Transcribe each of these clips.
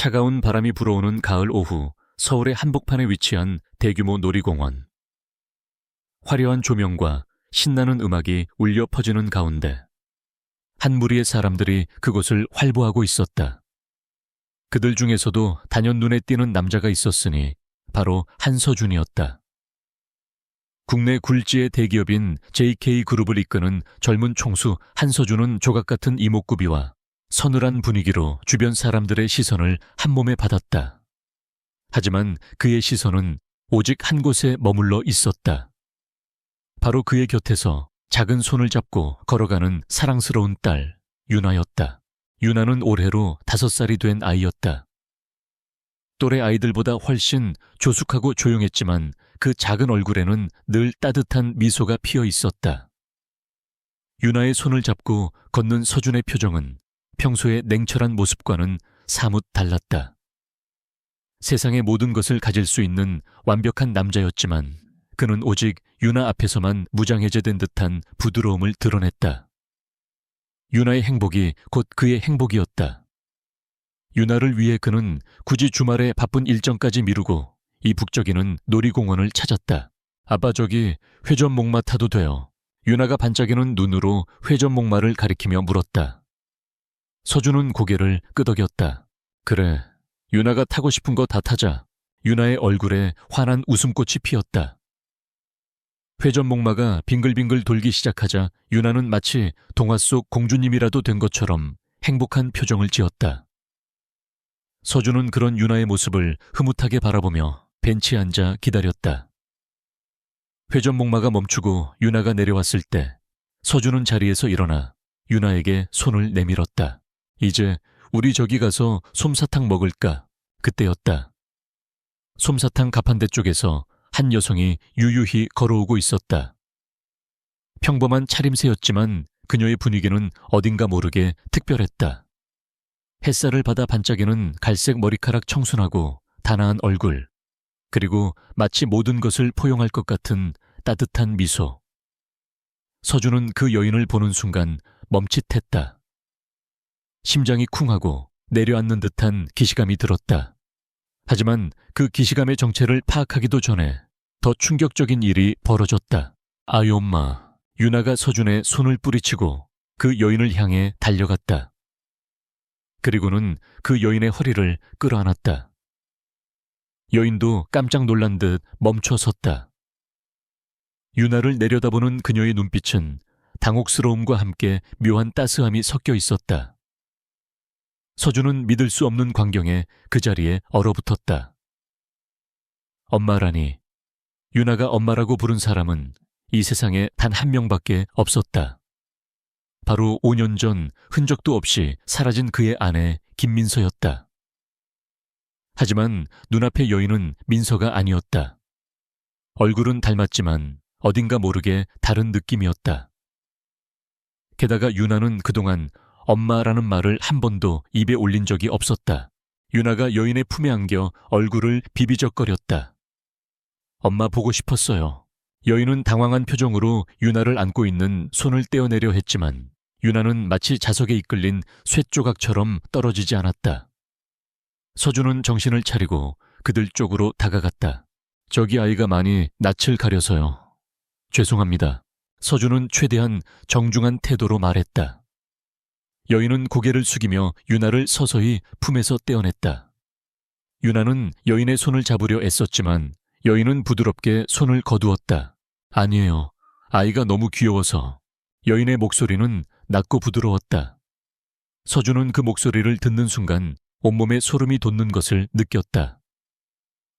차가운 바람이 불어오는 가을 오후, 서울의 한복판에 위치한 대규모 놀이공원. 화려한 조명과 신나는 음악이 울려 퍼지는 가운데 한 무리의 사람들이 그곳을 활보하고 있었다. 그들 중에서도 단연 눈에 띄는 남자가 있었으니 바로 한서준이었다. 국내 굴지의 대기업인 JK그룹을 이끄는 젊은 총수 한서준은 조각같은 이목구비와 서늘한 분위기로 주변 사람들의 시선을 한몸에 받았다. 하지만 그의 시선은 오직 한 곳에 머물러 있었다. 바로 그의 곁에서 작은 손을 잡고 걸어가는 사랑스러운 딸, 유나였다. 유나는 올해로 5살이 된 아이였다. 또래 아이들보다 훨씬 조숙하고 조용했지만 그 작은 얼굴에는 늘 따뜻한 미소가 피어 있었다. 유나의 손을 잡고 걷는 서준의 표정은 평소의 냉철한 모습과는 사뭇 달랐다. 세상의 모든 것을 가질 수 있는 완벽한 남자였지만 그는 오직 유나 앞에서만 무장해제된 듯한 부드러움을 드러냈다. 유나의 행복이 곧 그의 행복이었다. 유나를 위해 그는 굳이 주말에 바쁜 일정까지 미루고 이 북적이는 놀이공원을 찾았다. 아빠, 저기 회전목마 타도 돼요. 유나가 반짝이는 눈으로 회전목마를 가리키며 물었다. 서준은 고개를 끄덕였다. 그래, 유나가 타고 싶은 거 다 타자. 유나의 얼굴에 환한 웃음꽃이 피었다. 회전목마가 빙글빙글 돌기 시작하자 유나는 마치 동화 속 공주님이라도 된 것처럼 행복한 표정을 지었다. 서준은 그런 유나의 모습을 흐뭇하게 바라보며 벤치에 앉아 기다렸다. 회전목마가 멈추고 유나가 내려왔을 때 서준은 자리에서 일어나 유나에게 손을 내밀었다. 이제 우리 저기 가서 솜사탕 먹을까? 그때였다. 솜사탕 가판대 쪽에서 한 여성이 유유히 걸어오고 있었다. 평범한 차림새였지만 그녀의 분위기는 어딘가 모르게 특별했다. 햇살을 받아 반짝이는 갈색 머리카락 청순하고 단아한 얼굴, 그리고 마치 모든 것을 포용할 것 같은 따뜻한 미소. 서준은 그 여인을 보는 순간 멈칫했다. 심장이 쿵하고 내려앉는 듯한 기시감이 들었다. 하지만 그 기시감의 정체를 파악하기도 전에 더 충격적인 일이 벌어졌다. 아이 엄마, 유나가 서준의 손을 뿌리치고 그 여인을 향해 달려갔다. 그리고는 그 여인의 허리를 끌어안았다. 여인도 깜짝 놀란 듯 멈춰 섰다. 유나를 내려다보는 그녀의 눈빛은 당혹스러움과 함께 묘한 따스함이 섞여 있었다. 서준은 믿을 수 없는 광경에 그 자리에 얼어붙었다. 엄마라니, 유나가 엄마라고 부른 사람은 이 세상에 단 한 명밖에 없었다. 바로 5년 전 흔적도 없이 사라진 그의 아내 김민서였다. 하지만 눈앞의 여인은 민서가 아니었다. 얼굴은 닮았지만 어딘가 모르게 다른 느낌이었다. 게다가 유나는 그동안 엄마라는 말을 한 번도 입에 올린 적이 없었다. 유나가 여인의 품에 안겨 얼굴을 비비적거렸다. 엄마 보고 싶었어요. 여인은 당황한 표정으로 유나를 안고 있는 손을 떼어내려 했지만 유나는 마치 자석에 이끌린 쇳조각처럼 떨어지지 않았다. 서준은 정신을 차리고 그들 쪽으로 다가갔다. 저기 아이가 많이 낯을 가려서요. 죄송합니다. 서준은 최대한 정중한 태도로 말했다. 여인은 고개를 숙이며 유나를 서서히 품에서 떼어냈다. 유나는 여인의 손을 잡으려 애썼지만 여인은 부드럽게 손을 거두었다. 아니에요. 아이가 너무 귀여워서. 여인의 목소리는 낮고 부드러웠다. 서준은 그 목소리를 듣는 순간 온몸에 소름이 돋는 것을 느꼈다.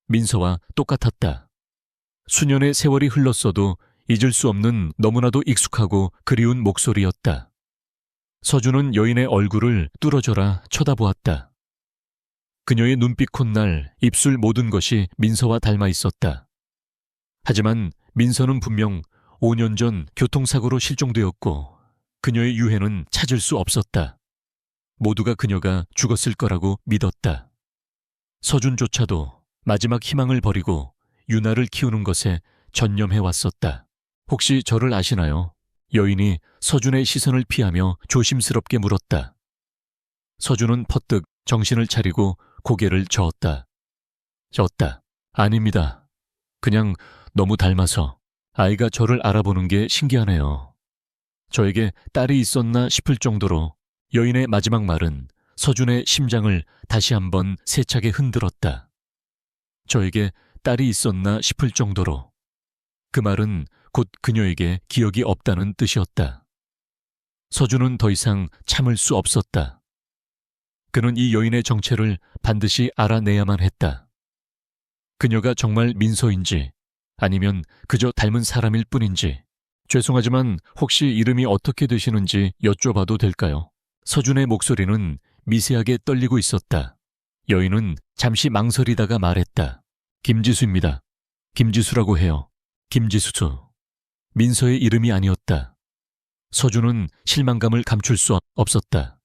민서와 똑같았다. 수년의 세월이 흘렀어도 잊을 수 없는 너무나도 익숙하고 그리운 목소리였다. 서준은 여인의 얼굴을 뚫어져라 쳐다보았다. 그녀의 눈빛, 콧날, 입술 모든 것이 민서와 닮아 있었다. 하지만 민서는 분명 5년 전 교통사고로 실종되었고 그녀의 유해는 찾을 수 없었다. 모두가 그녀가 죽었을 거라고 믿었다. 서준조차도 마지막 희망을 버리고 유나를 키우는 것에 전념해왔었다. 혹시 저를 아시나요? 여인이 서준의 시선을 피하며 조심스럽게 물었다. 서준은 퍼뜩 정신을 차리고 고개를 저었다. 아닙니다. 그냥 너무 닮아서 아이가 저를 알아보는 게 신기하네요. 저에게 딸이 있었나 싶을 정도로 여인의 마지막 말은 서준의 심장을 다시 한번 세차게 흔들었다. 저에게 딸이 있었나 싶을 정도로. 그 말은 곧 그녀에게 기억이 없다는 뜻이었다. 서준은 더 이상 참을 수 없었다. 그는 이 여인의 정체를 반드시 알아내야만 했다. 그녀가 정말 민서인지 아니면 그저 닮은 사람일 뿐인지. 죄송하지만 혹시 이름이 어떻게 되시는지 여쭤봐도 될까요? 서준의 목소리는 미세하게 떨리고 있었다. 여인은 잠시 망설이다가 말했다. 김지수입니다. 김지수라고 해요. 김지수. 민서의 이름이 아니었다. 서준은 실망감을 감출 수 없었다.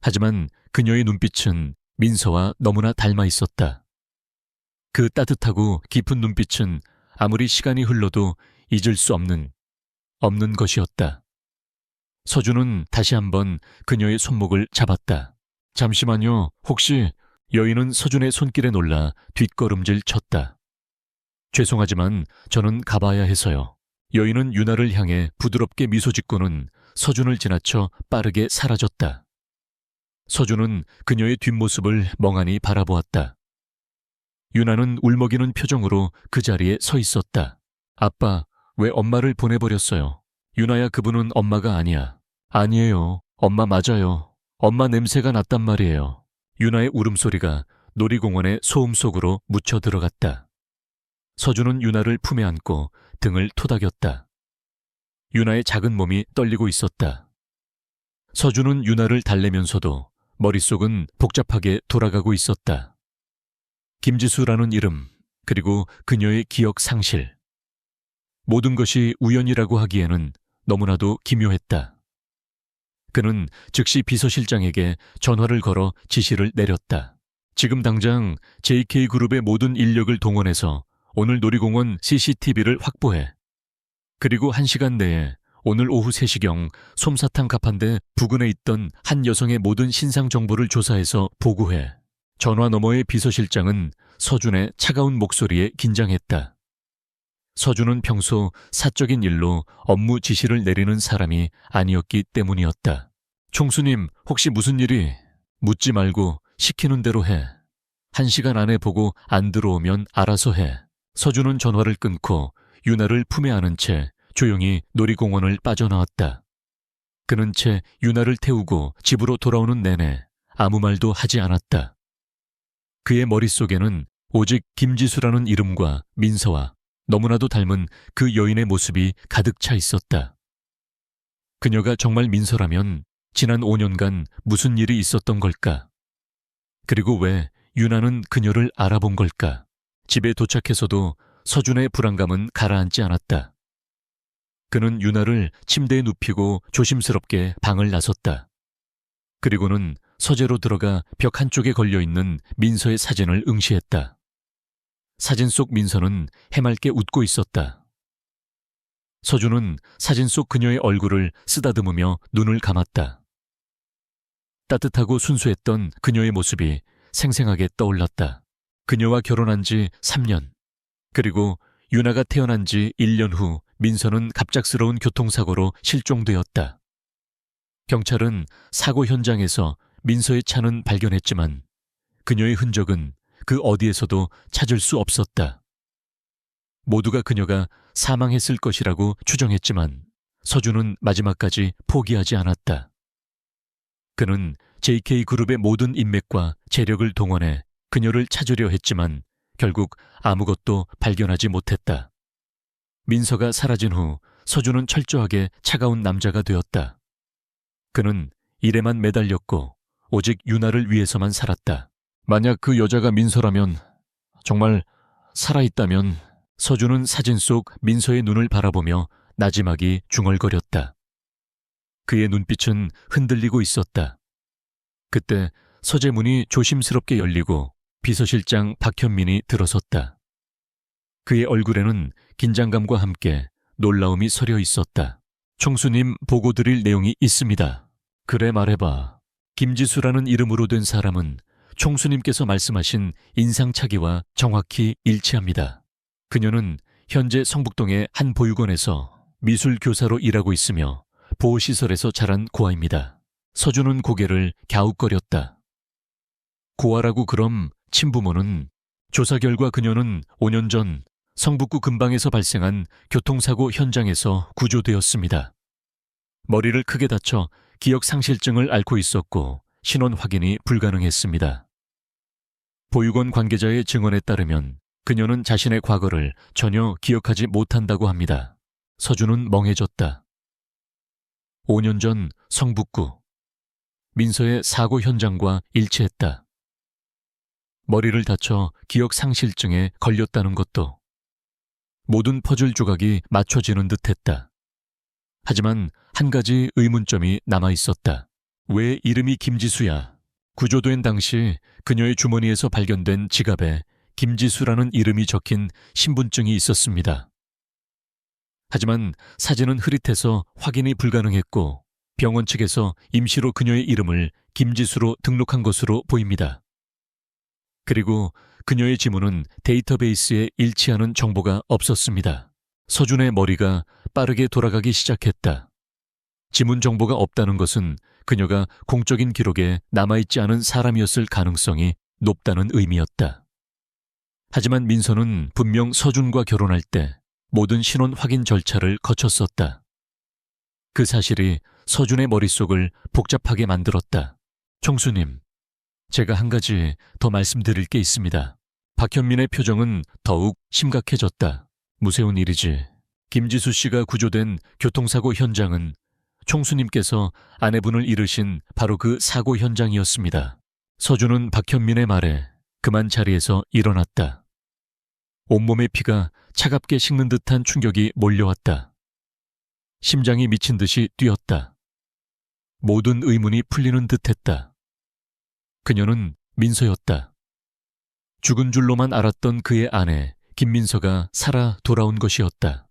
하지만 그녀의 눈빛은 민서와 너무나 닮아 있었다. 그 따뜻하고 깊은 눈빛은 아무리 시간이 흘러도 잊을 수 없는 것이었다. 서준은 다시 한번 그녀의 손목을 잡았다. 잠시만요. 혹시... 여인은 서준의 손길에 놀라 뒷걸음질 쳤다. 죄송하지만 저는 가봐야 해서요. 여인은 유나를 향해 부드럽게 미소 짓고는 서준을 지나쳐 빠르게 사라졌다. 서준은 그녀의 뒷모습을 멍하니 바라보았다. 유나는 울먹이는 표정으로 그 자리에 서 있었다. 아빠, 왜 엄마를 보내버렸어요? 유나야, 그분은 엄마가 아니야. 아니에요. 엄마 맞아요. 엄마 냄새가 났단 말이에요. 유나의 울음소리가 놀이공원의 소음 속으로 묻혀 들어갔다. 서준은 유나를 품에 안고 등을 토닥였다. 유나의 작은 몸이 떨리고 있었다. 서준은 유나를 달래면서도 머릿속은 복잡하게 돌아가고 있었다. 김지수라는 이름, 그리고 그녀의 기억 상실. 모든 것이 우연이라고 하기에는 너무나도 기묘했다. 그는 즉시 비서실장에게 전화를 걸어 지시를 내렸다. 지금 당장 JK그룹의 모든 인력을 동원해서 오늘 놀이공원 CCTV를 확보해. 그리고 1시간 내에 오늘 오후 3시경 솜사탕 가판대 부근에 있던 한 여성의 모든 신상 정보를 조사해서 보고해. 전화 너머의 비서실장은 서준의 차가운 목소리에 긴장했다. 서준은 평소 사적인 일로 업무 지시를 내리는 사람이 아니었기 때문이었다. 총수님, 혹시 무슨 일이? 묻지 말고 시키는 대로 해. 1시간 안에 보고 안 들어오면 알아서 해. 서준은 전화를 끊고 유나를 품에 안은 채 조용히 놀이공원을 빠져나왔다. 그는 채 유나를 태우고 집으로 돌아오는 내내 아무 말도 하지 않았다. 그의 머릿속에는 오직 김지수라는 이름과 민서와 너무나도 닮은 그 여인의 모습이 가득 차 있었다. 그녀가 정말 민서라면 지난 5년간 무슨 일이 있었던 걸까? 그리고 왜 유나는 그녀를 알아본 걸까? 집에 도착해서도 서준의 불안감은 가라앉지 않았다. 그는 유나를 침대에 눕히고 조심스럽게 방을 나섰다. 그리고는 서재로 들어가 벽 한쪽에 걸려있는 민서의 사진을 응시했다. 사진 속 민서는 해맑게 웃고 있었다. 서준은 사진 속 그녀의 얼굴을 쓰다듬으며 눈을 감았다. 따뜻하고 순수했던 그녀의 모습이 생생하게 떠올랐다. 그녀와 결혼한 지 3년, 그리고 유나가 태어난 지 1년 후 민서는 갑작스러운 교통사고로 실종되었다. 경찰은 사고 현장에서 민서의 차는 발견했지만 그녀의 흔적은 그 어디에서도 찾을 수 없었다. 모두가 그녀가 사망했을 것이라고 추정했지만 서준은 마지막까지 포기하지 않았다. 그는 JK그룹의 모든 인맥과 재력을 동원해 그녀를 찾으려 했지만 결국 아무것도 발견하지 못했다. 민서가 사라진 후 서준은 철저하게 차가운 남자가 되었다. 그는 일에만 매달렸고 오직 유나를 위해서만 살았다. 만약 그 여자가 민서라면, 정말 살아있다면. 서준은 사진 속 민서의 눈을 바라보며 나지막이 중얼거렸다. 그의 눈빛은 흔들리고 있었다. 그때 서재 문이 조심스럽게 열리고 비서실장 박현민이 들어섰다. 그의 얼굴에는 긴장감과 함께 놀라움이 서려 있었다. 총수님, 보고 드릴 내용이 있습니다. 그래, 말해봐. 김지수라는 이름으로 된 사람은 총수님께서 말씀하신 인상착의와 정확히 일치합니다. 그녀는 현재 성북동의 한 보육원에서 미술 교사로 일하고 있으며 보호시설에서 자란 고아입니다. 서준은 고개를 갸웃거렸다. 고아라고 그럼 친부모는? 조사 결과 그녀는 5년 전 성북구 근방에서 발생한 교통사고 현장에서 구조되었습니다. 머리를 크게 다쳐 기억상실증을 앓고 있었고 신원 확인이 불가능했습니다. 보육원 관계자의 증언에 따르면 그녀는 자신의 과거를 전혀 기억하지 못한다고 합니다. 서준은 멍해졌다. 5년 전 성북구. 민서의 사고 현장과 일치했다. 머리를 다쳐 기억상실증에 걸렸다는 것도. 모든 퍼즐 조각이 맞춰지는 듯했다. 하지만 한 가지 의문점이 남아있었다. 왜 이름이 김지수야? 구조된 당시 그녀의 주머니에서 발견된 지갑에 김지수라는 이름이 적힌 신분증이 있었습니다. 하지만 사진은 흐릿해서 확인이 불가능했고 병원 측에서 임시로 그녀의 이름을 김지수로 등록한 것으로 보입니다. 그리고 그녀의 지문은 데이터베이스에 일치하는 정보가 없었습니다. 서준의 머리가 빠르게 돌아가기 시작했다. 지문 정보가 없다는 것은 그녀가 공적인 기록에 남아있지 않은 사람이었을 가능성이 높다는 의미였다. 하지만 민서는 분명 서준과 결혼할 때 모든 신원 확인 절차를 거쳤었다. 그 사실이 서준의 머릿속을 복잡하게 만들었다. 총수님, 제가 한 가지 더 말씀드릴 게 있습니다. 박현민의 표정은 더욱 심각해졌다. 무서운 일이지. 김지수 씨가 구조된 교통사고 현장은 총수님께서 아내분을 잃으신 바로 그 사고 현장이었습니다. 서준은 박현민의 말에 그만 자리에서 일어났다. 온몸의 피가 차갑게 식는 듯한 충격이 몰려왔다. 심장이 미친 듯이 뛰었다. 모든 의문이 풀리는 듯했다. 그녀는 민서였다. 죽은 줄로만 알았던 그의 아내 김민서가 살아 돌아온 것이었다.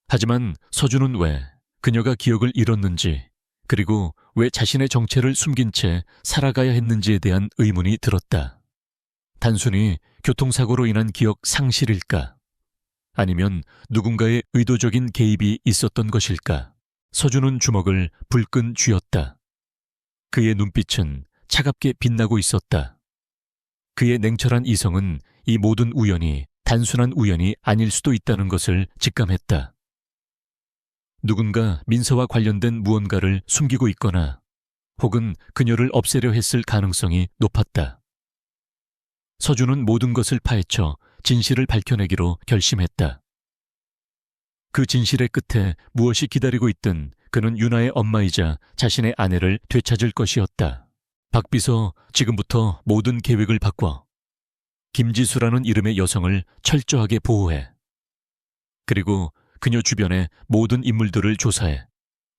하지만 서준은 왜 그녀가 기억을 잃었는지, 그리고 왜 자신의 정체를 숨긴 채 살아가야 했는지에 대한 의문이 들었다. 단순히 교통사고로 인한 기억 상실일까? 아니면 누군가의 의도적인 개입이 있었던 것일까? 서준은 주먹을 불끈 쥐었다. 그의 눈빛은 차갑게 빛나고 있었다. 그의 냉철한 이성은 이 모든 우연이 단순한 우연이 아닐 수도 있다는 것을 직감했다. 누군가 민서와 관련된 무언가를 숨기고 있거나 혹은 그녀를 없애려 했을 가능성이 높았다. 서준은 모든 것을 파헤쳐 진실을 밝혀내기로 결심했다. 그 진실의 끝에 무엇이 기다리고 있든 그는 유나의 엄마이자 자신의 아내를 되찾을 것이었다. 박비서, 지금부터 모든 계획을 바꿔. 김지수라는 이름의 여성을 철저하게 보호해. 그리고 그녀 주변의 모든 인물들을 조사해.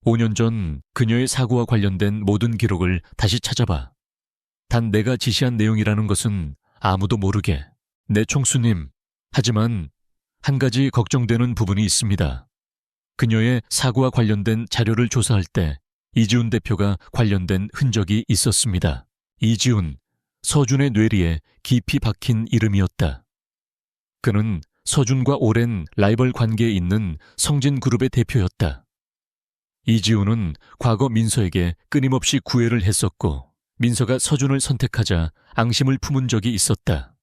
5년 전 그녀의 사고와 관련된 모든 기록을 다시 찾아봐. 단 내가 지시한 내용이라는 것은 아무도 모르게. 네, 총수님. 하지만 한 가지 걱정되는 부분이 있습니다. 그녀의 사고와 관련된 자료를 조사할 때 이지훈 대표가 관련된 흔적이 있었습니다. 이지훈, 서준의 뇌리에 깊이 박힌 이름이었다. 그는 서준과 오랜 라이벌 관계에 있는 성진그룹의 대표였다. 이지훈은 과거 민서에게 끊임없이 구애를 했었고 민서가 서준을 선택하자 앙심을 품은 적이 있었다.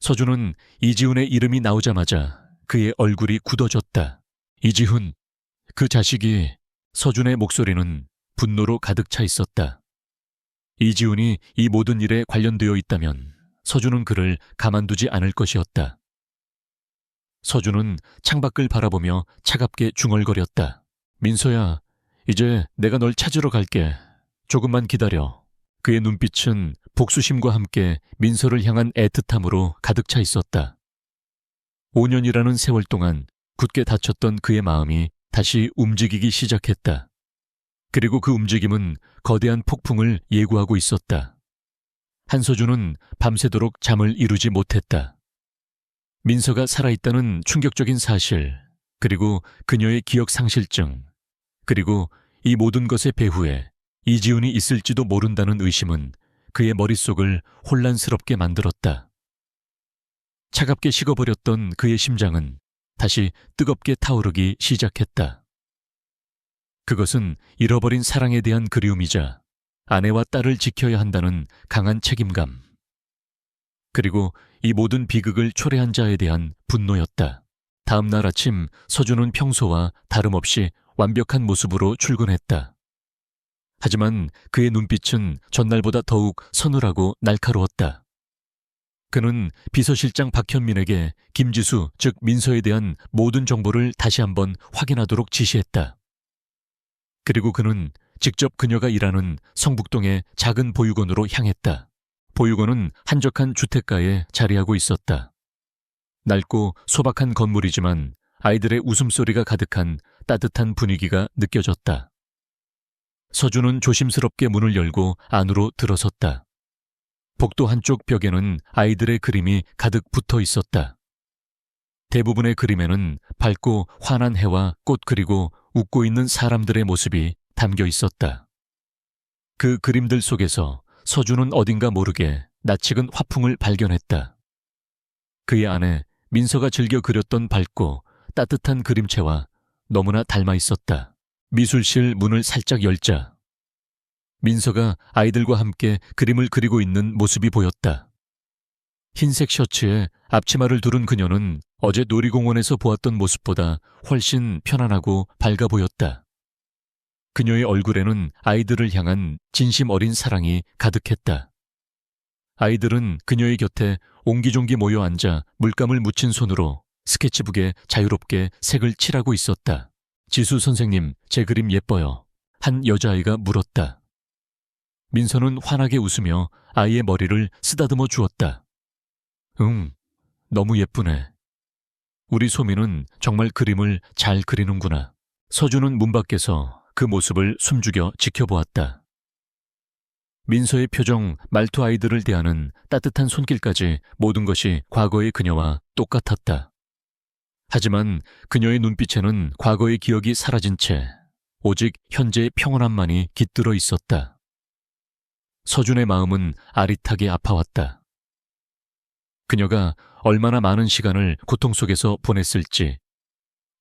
서준은 이지훈의 이름이 나오자마자 그의 얼굴이 굳어졌다. 이지훈, 그 자식이. 서준의 목소리는 분노로 가득 차 있었다. 이지훈이 이 모든 일에 관련되어 있다면 서준은 그를 가만두지 않을 것이었다. 서준은 창밖을 바라보며 차갑게 중얼거렸다. 민서야, 이제 내가 널 찾으러 갈게. 조금만 기다려. 그의 눈빛은 복수심과 함께 민서를 향한 애틋함으로 가득 차 있었다. 5년이라는 세월 동안 굳게 닫혔던 그의 마음이 다시 움직이기 시작했다. 그리고 그 움직임은 거대한 폭풍을 예고하고 있었다. 한서준은 밤새도록 잠을 이루지 못했다. 민서가 살아있다는 충격적인 사실, 그리고 그녀의 기억상실증, 그리고 이 모든 것의 배후에 이지훈이 있을지도 모른다는 의심은 그의 머릿속을 혼란스럽게 만들었다. 차갑게 식어버렸던 그의 심장은 다시 뜨겁게 타오르기 시작했다. 그것은 잃어버린 사랑에 대한 그리움이자 아내와 딸을 지켜야 한다는 강한 책임감, 그리고 이 모든 비극을 초래한 자에 대한 분노였다. 다음 날 아침 서준은 평소와 다름없이 완벽한 모습으로 출근했다. 하지만 그의 눈빛은 전날보다 더욱 서늘하고 날카로웠다. 그는 비서실장 박현민에게 김지수, 즉 민서에 대한 모든 정보를 다시 한번 확인하도록 지시했다. 그리고 그는 직접 그녀가 일하는 성북동의 작은 보육원으로 향했다. 보육원은 한적한 주택가에 자리하고 있었다. 낡고 소박한 건물이지만 아이들의 웃음소리가 가득한 따뜻한 분위기가 느껴졌다. 서준은 조심스럽게 문을 열고 안으로 들어섰다. 복도 한쪽 벽에는 아이들의 그림이 가득 붙어 있었다. 대부분의 그림에는 밝고 환한 해와 꽃 그리고 웃고 있는 사람들의 모습이 담겨 있었다. 그 그림들 속에서 서준은 어딘가 모르게 낯익은 화풍을 발견했다. 그의 아내 민서가 즐겨 그렸던 밝고 따뜻한 그림체와 너무나 닮아 있었다. 미술실 문을 살짝 열자 민서가 아이들과 함께 그림을 그리고 있는 모습이 보였다. 흰색 셔츠에 앞치마를 두른 그녀는 어제 놀이공원에서 보았던 모습보다 훨씬 편안하고 밝아 보였다. 그녀의 얼굴에는 아이들을 향한 진심 어린 사랑이 가득했다. 아이들은 그녀의 곁에 옹기종기 모여 앉아 물감을 묻힌 손으로 스케치북에 자유롭게 색을 칠하고 있었다. 지수 선생님, 제 그림 예뻐요. 한 여자아이가 물었다. 민서는 환하게 웃으며 아이의 머리를 쓰다듬어 주었다. 응, 너무 예쁘네. 우리 소민은 정말 그림을 잘 그리는구나. 서준은 문 밖에서 그 모습을 숨죽여 지켜보았다. 민서의 표정, 말투, 아이들을 대하는 따뜻한 손길까지 모든 것이 과거의 그녀와 똑같았다. 하지만 그녀의 눈빛에는 과거의 기억이 사라진 채 오직 현재의 평온함만이 깃들어 있었다. 서준의 마음은 아릿하게 아파왔다. 그녀가 얼마나 많은 시간을 고통 속에서 보냈을지,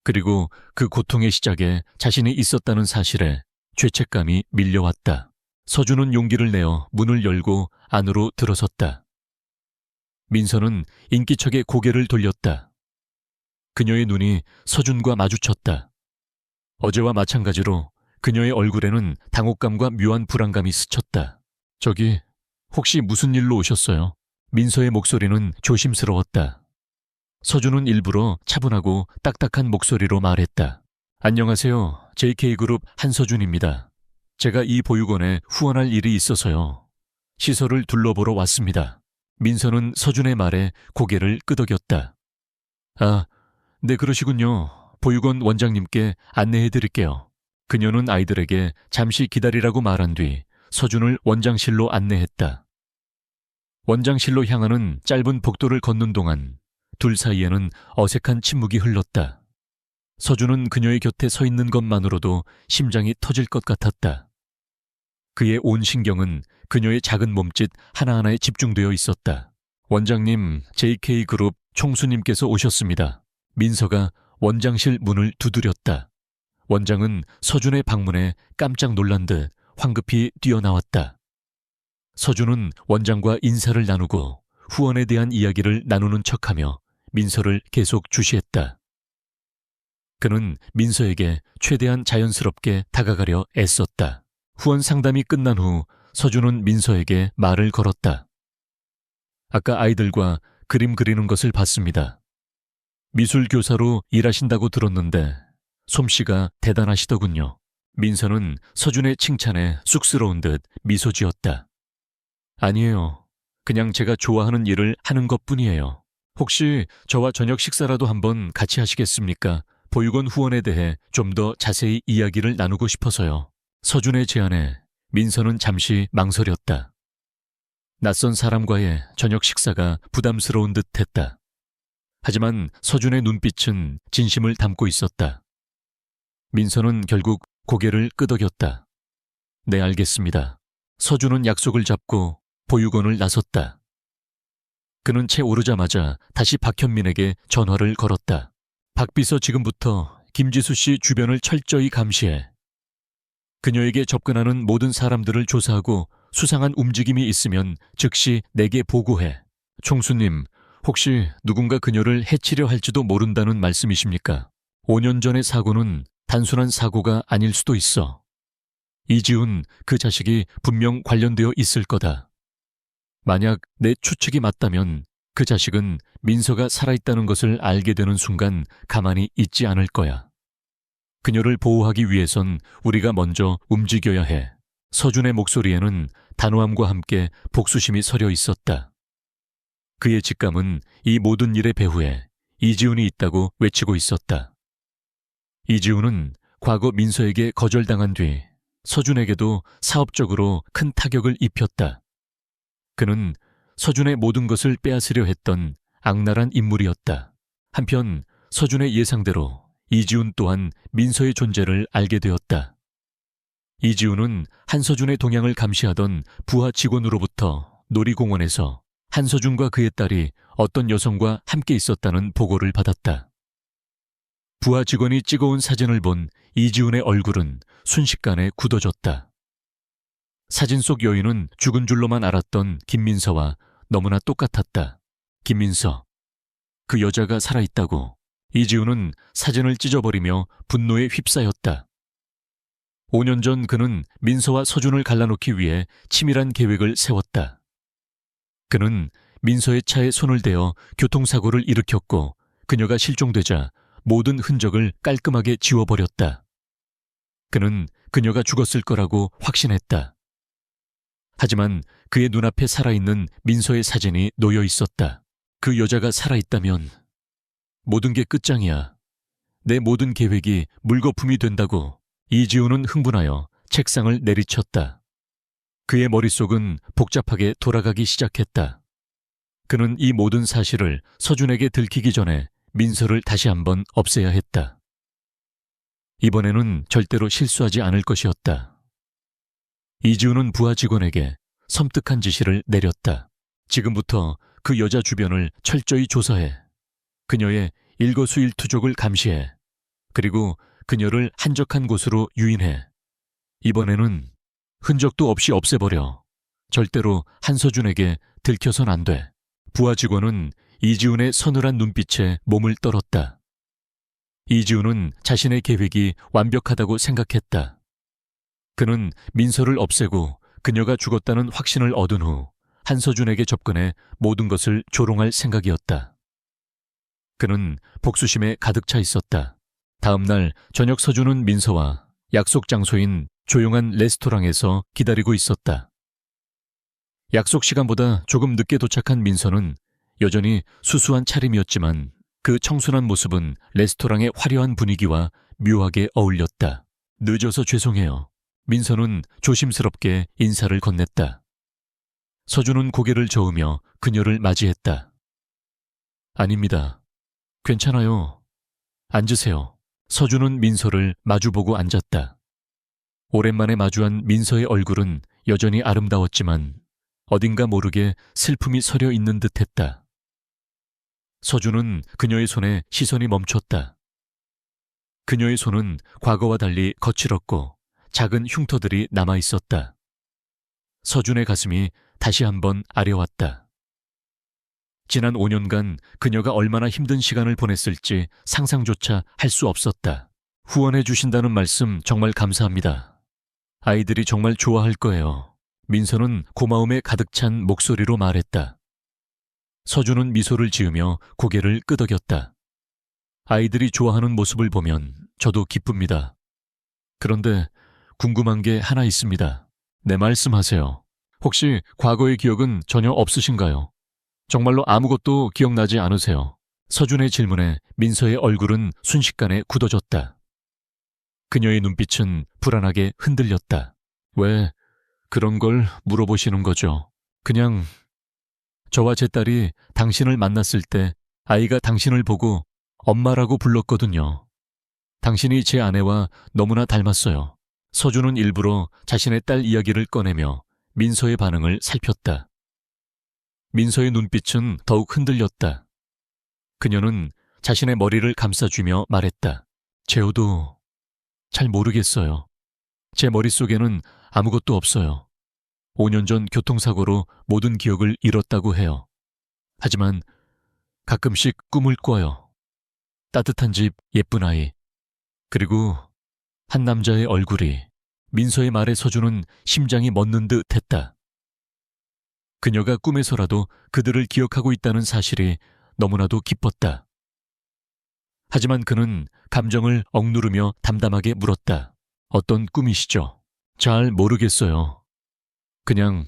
그리고 그 고통의 시작에 자신이 있었다는 사실에 죄책감이 밀려왔다. 서준은 용기를 내어 문을 열고 안으로 들어섰다. 민서는 인기척에 고개를 돌렸다. 그녀의 눈이 서준과 마주쳤다. 어제와 마찬가지로 그녀의 얼굴에는 당혹감과 묘한 불안감이 스쳤다. 저기, 혹시 무슨 일로 오셨어요? 민서의 목소리는 조심스러웠다. 서준은 일부러 차분하고 딱딱한 목소리로 말했다. 안녕하세요. JK그룹 한서준입니다. 제가 이 보육원에 후원할 일이 있어서요. 시설을 둘러보러 왔습니다. 민서는 서준의 말에 고개를 끄덕였다. 아, 네, 그러시군요. 보육원 원장님께 안내해드릴게요. 그녀는 아이들에게 잠시 기다리라고 말한 뒤 서준을 원장실로 안내했다. 원장실로 향하는 짧은 복도를 걷는 동안 둘 사이에는 어색한 침묵이 흘렀다. 서준은 그녀의 곁에 서 있는 것만으로도 심장이 터질 것 같았다. 그의 온 신경은 그녀의 작은 몸짓 하나하나에 집중되어 있었다. 원장님, JK그룹 총수님께서 오셨습니다. 민서가 원장실 문을 두드렸다. 원장은 서준의 방문에 깜짝 놀란 듯 황급히 뛰어나왔다. 서준은 원장과 인사를 나누고 후원에 대한 이야기를 나누는 척하며 민서를 계속 주시했다. 그는 민서에게 최대한 자연스럽게 다가가려 애썼다. 후원 상담이 끝난 후 서준은 민서에게 말을 걸었다. 아까 아이들과 그림 그리는 것을 봤습니다. 미술 교사로 일하신다고 들었는데 솜씨가 대단하시더군요. 민서는 서준의 칭찬에 쑥스러운 듯 미소 지었다. 아니에요. 그냥 제가 좋아하는 일을 하는 것뿐이에요. 혹시 저와 저녁 식사라도 한번 같이 하시겠습니까? 보육원 후원에 대해 좀 더 자세히 이야기를 나누고 싶어서요. 서준의 제안에 민서는 잠시 망설였다. 낯선 사람과의 저녁 식사가 부담스러운 듯 했다. 하지만 서준의 눈빛은 진심을 담고 있었다. 민서는 결국 고개를 끄덕였다. 네, 알겠습니다. 서준은 약속을 잡고 보육원을 나섰다. 그는 채 오르자마자 다시 박현민에게 전화를 걸었다. 박 비서, 지금부터 김지수 씨 주변을 철저히 감시해. 그녀에게 접근하는 모든 사람들을 조사하고 수상한 움직임이 있으면 즉시 내게 보고해. 총수님, 혹시 누군가 그녀를 해치려 할지도 모른다는 말씀이십니까? 5년 전의 사고는 단순한 사고가 아닐 수도 있어. 이지훈, 그 자식이 분명 관련되어 있을 거다. 만약 내 추측이 맞다면 그 자식은 민서가 살아있다는 것을 알게 되는 순간 가만히 있지 않을 거야. 그녀를 보호하기 위해선 우리가 먼저 움직여야 해. 서준의 목소리에는 단호함과 함께 복수심이 서려 있었다. 그의 직감은 이 모든 일의 배후에 이지훈이 있다고 외치고 있었다. 이지훈은 과거 민서에게 거절당한 뒤 서준에게도 사업적으로 큰 타격을 입혔다. 그는 서준의 모든 것을 빼앗으려 했던 악랄한 인물이었다. 한편 서준의 예상대로 이지훈 또한 민서의 존재를 알게 되었다. 이지훈은 한서준의 동향을 감시하던 부하 직원으로부터 놀이공원에서 한서준과 그의 딸이 어떤 여성과 함께 있었다는 보고를 받았다. 부하 직원이 찍어온 사진을 본 이지훈의 얼굴은 순식간에 굳어졌다. 사진 속 여인은 죽은 줄로만 알았던 김민서와 너무나 똑같았다. 김민서, 그 여자가 살아있다고. 이지훈은 사진을 찢어버리며 분노에 휩싸였다. 5년 전 그는 민서와 서준을 갈라놓기 위해 치밀한 계획을 세웠다. 그는 민서의 차에 손을 대어 교통사고를 일으켰고 그녀가 실종되자 모든 흔적을 깔끔하게 지워버렸다. 그는 그녀가 죽었을 거라고 확신했다. 하지만 그의 눈앞에 살아있는 민서의 사진이 놓여 있었다. 그 여자가 살아있다면 모든 게 끝장이야. 내 모든 계획이 물거품이 된다고. 이지훈은 흥분하여 책상을 내리쳤다. 그의 머릿속은 복잡하게 돌아가기 시작했다. 그는 이 모든 사실을 서준에게 들키기 전에 민서를 다시 한번 없애야 했다. 이번에는 절대로 실수하지 않을 것이었다. 이지훈은 부하 직원에게 섬뜩한 지시를 내렸다. 지금부터 그 여자 주변을 철저히 조사해. 그녀의 일거수일투족을 감시해. 그리고 그녀를 한적한 곳으로 유인해. 이번에는 흔적도 없이 없애버려. 절대로 한서준에게 들켜선 안 돼. 부하 직원은 이지훈의 서늘한 눈빛에 몸을 떨었다. 이지훈은 자신의 계획이 완벽하다고 생각했다. 그는 민서를 없애고 그녀가 죽었다는 확신을 얻은 후 한서준에게 접근해 모든 것을 조롱할 생각이었다. 그는 복수심에 가득 차 있었다. 다음 날 저녁 서준은 민서와 약속 장소인 조용한 레스토랑에서 기다리고 있었다. 약속 시간보다 조금 늦게 도착한 민서는 여전히 수수한 차림이었지만 그 청순한 모습은 레스토랑의 화려한 분위기와 묘하게 어울렸다. 늦어서 죄송해요. 민서는 조심스럽게 인사를 건넸다. 서준은 고개를 저으며 그녀를 맞이했다. 아닙니다. 괜찮아요. 앉으세요. 서준은 민서를 마주보고 앉았다. 오랜만에 마주한 민서의 얼굴은 여전히 아름다웠지만 어딘가 모르게 슬픔이 서려 있는 듯했다. 서준은 그녀의 손에 시선이 멈췄다. 그녀의 손은 과거와 달리 거칠었고 작은 흉터들이 남아있었다. 서준의 가슴이 다시 한번 아려왔다. 지난 5년간 그녀가 얼마나 힘든 시간을 보냈을지 상상조차 할 수 없었다. 후원해 주신다는 말씀 정말 감사합니다. 아이들이 정말 좋아할 거예요. 민서는 고마움에 가득 찬 목소리로 말했다. 서준은 미소를 지으며 고개를 끄덕였다. 아이들이 좋아하는 모습을 보면 저도 기쁩니다. 그런데 궁금한 게 하나 있습니다. 네, 말씀하세요. 혹시 과거의 기억은 전혀 없으신가요? 정말로 아무것도 기억나지 않으세요? 서준의 질문에 민서의 얼굴은 순식간에 굳어졌다. 그녀의 눈빛은 불안하게 흔들렸다. 왜 그런 걸 물어보시는 거죠? 그냥 저와 제 딸이 당신을 만났을 때 아이가 당신을 보고 엄마라고 불렀거든요. 당신이 제 아내와 너무나 닮았어요. 서준은 일부러 자신의 딸 이야기를 꺼내며 민서의 반응을 살폈다. 민서의 눈빛은 더욱 흔들렸다. 그녀는 자신의 머리를 감싸주며 말했다. 제호도 잘 모르겠어요. 제 머릿속에는 아무것도 없어요. 5년 전 교통사고로 모든 기억을 잃었다고 해요. 하지만 가끔씩 꿈을 꿔요. 따뜻한 집, 예쁜 아이, 그리고 한 남자의 얼굴이 민서의 말에 서주는 심장이 멎는 듯 했다. 그녀가 꿈에서라도 그들을 기억하고 있다는 사실이 너무나도 기뻤다. 하지만 그는 감정을 억누르며 담담하게 물었다. 어떤 꿈이시죠? 잘 모르겠어요. 그냥